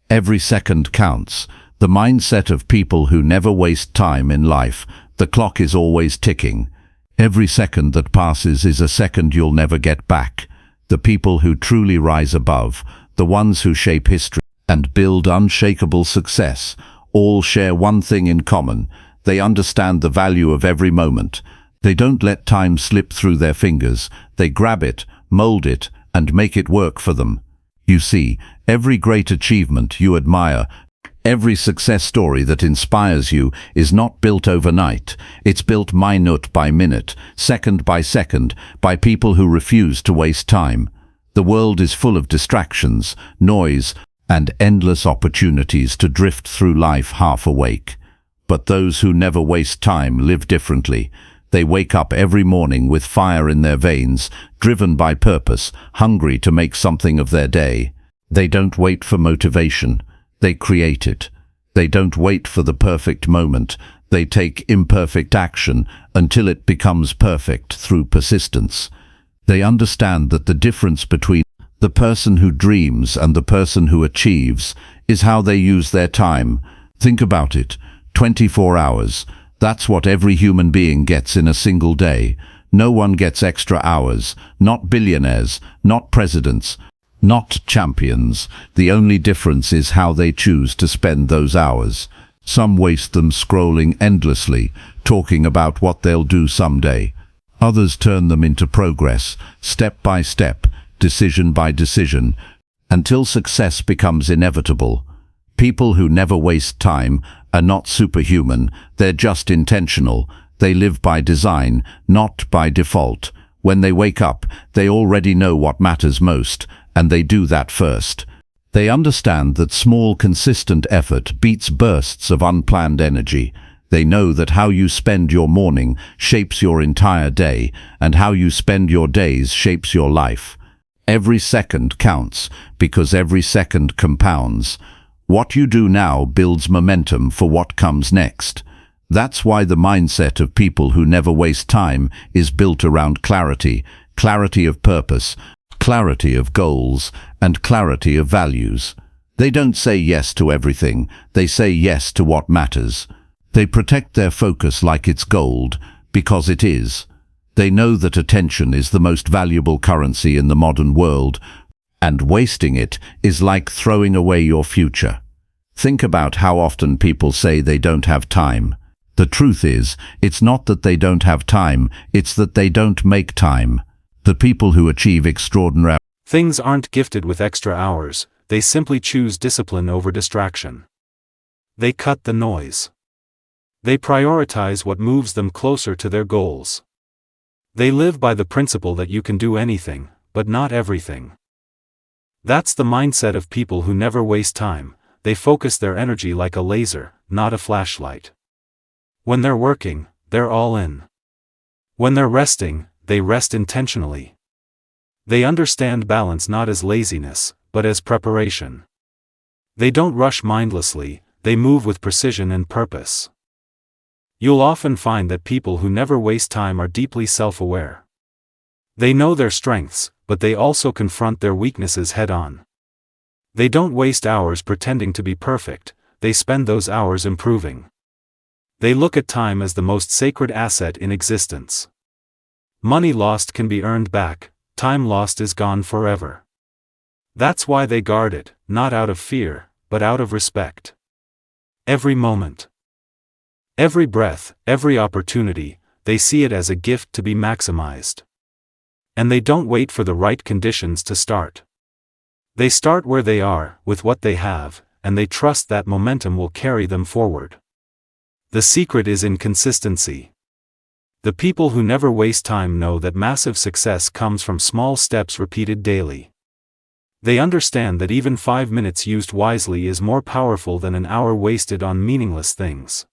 Every second counts. The mindset of people who never waste time in life. The clock is always ticking. Every second that passes is a second you'll never get back. The people who truly rise above, the ones who shape history and build unshakable success, all share one thing in common. They understand the value of every moment. They don't let time slip through their fingers. They grab it, mold it, and make it work for them. You see, every great achievement you admire, every success story that inspires you is not built overnight. It's built minute by minute, second by second, by people who refuse to waste time. The world is full of distractions, noise, and endless opportunities to drift through life half awake. But those who never waste time live differently. They wake up every morning with fire in their veins, driven by purpose, hungry to make something of their day. They don't wait for motivation. They create it. They don't wait for the perfect moment. They take imperfect action until it becomes perfect through persistence. They understand that the difference between the person who dreams and the person who achieves is how they use their time. Think about it. 24 hours. That's what every human being gets in a single day. No one gets extra hours. Not billionaires, not presidents, not champions. The only difference is how they choose to spend those hours. Some waste them scrolling endlessly, talking about what they'll do someday. Others turn them into progress, step by step, decision by decision, until success becomes inevitable. People who never waste time are not superhuman. They're just intentional. They live by design, not by default. When they wake up, they already know what matters most, and they do that first. They understand that small, consistent effort beats bursts of unplanned energy. They know that how you spend your morning shapes your entire day, and how you spend your days shapes your life. Every second counts, because every second compounds. What you do now builds momentum for what comes next. That's why the mindset of people who never waste time is built around clarity, clarity of purpose, clarity of goals, and clarity of values. They don't say yes to everything. They say yes to what matters. They protect their focus like it's gold, because it is. They know that attention is the most valuable currency in the modern world, and wasting it is like throwing away your future. Think about how often people say they don't have time. The truth is, it's not that they don't have time, it's that they don't make time. The people who achieve extraordinary things aren't gifted with extra hours, they simply choose discipline over distraction. They cut the noise. They prioritize what moves them closer to their goals. They live by the principle that you can do anything, but not everything. That's the mindset of people who never waste time. They focus their energy like a laser, not a flashlight. When they're working, they're all in. When they're resting, they rest intentionally. They understand balance not as laziness, but as preparation. They don't rush mindlessly, they move with precision and purpose. You'll often find that people who never waste time are deeply self-aware. They know their strengths, but they also confront their weaknesses head-on. They don't waste hours pretending to be perfect, they spend those hours improving. They look at time as the most sacred asset in existence. Money lost can be earned back, time lost is gone forever. That's why they guard it, not out of fear, but out of respect. Every moment, every breath, every opportunity, they see it as a gift to be maximized. And they don't wait for the right conditions to start. They start where they are, with what they have, and they trust that momentum will carry them forward. The secret is in consistency. The people who never waste time know that massive success comes from small steps repeated daily. They understand that even 5 minutes used wisely is more powerful than an hour wasted on meaningless things.